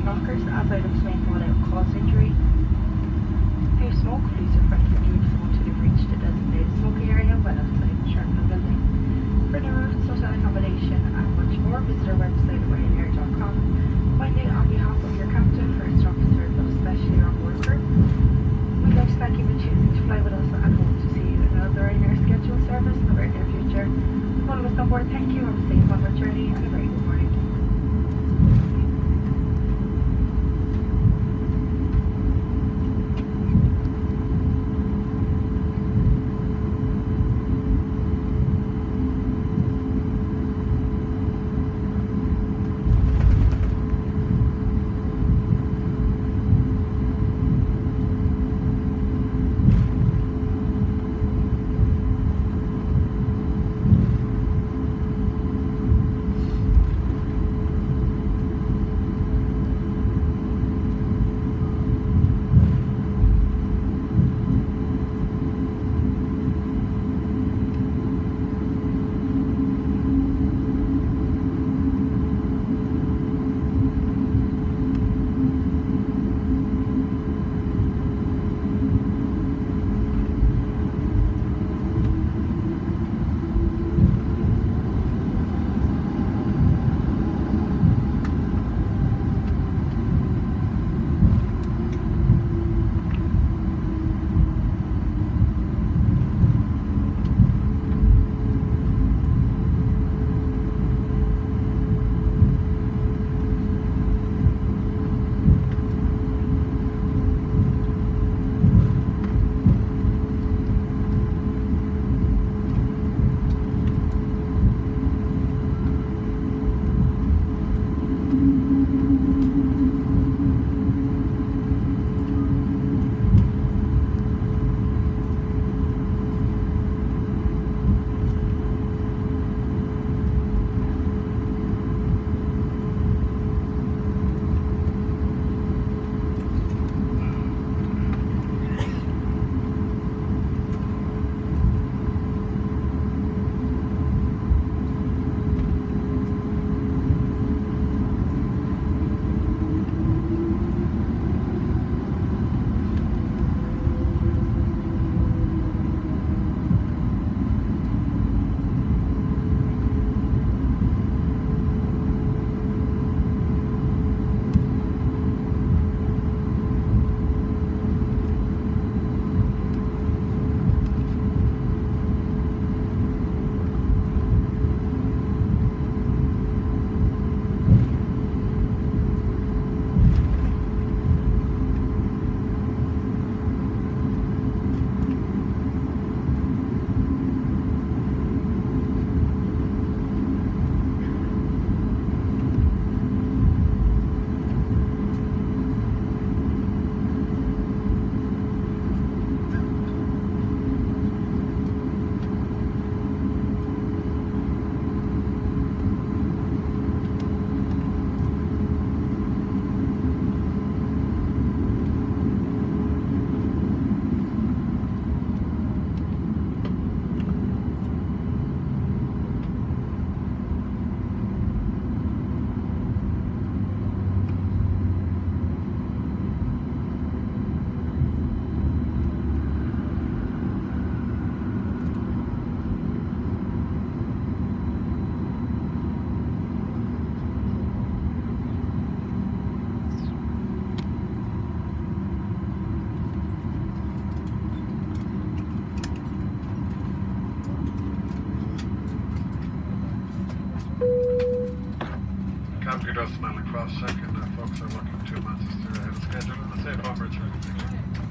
blockers as I look to make without cause injury. If smoke, please refrain from doing so until you've reached the designated smoking area well outside the terminal building. For new routes, hotel accommodation and much more, visit our website ryanair.com. Finally, on behalf of your captain, first officer, but especially our board crew, we'd like to thank you for choosing to fly with us and hope to see you in another Ryanair scheduled service in the very near future. From all of us on board, thank you, have a safe onward journey and a very good morning. Captain Dustin Allen Cross, second. Folks are working 2 months ahead of schedule and a safe onward journey.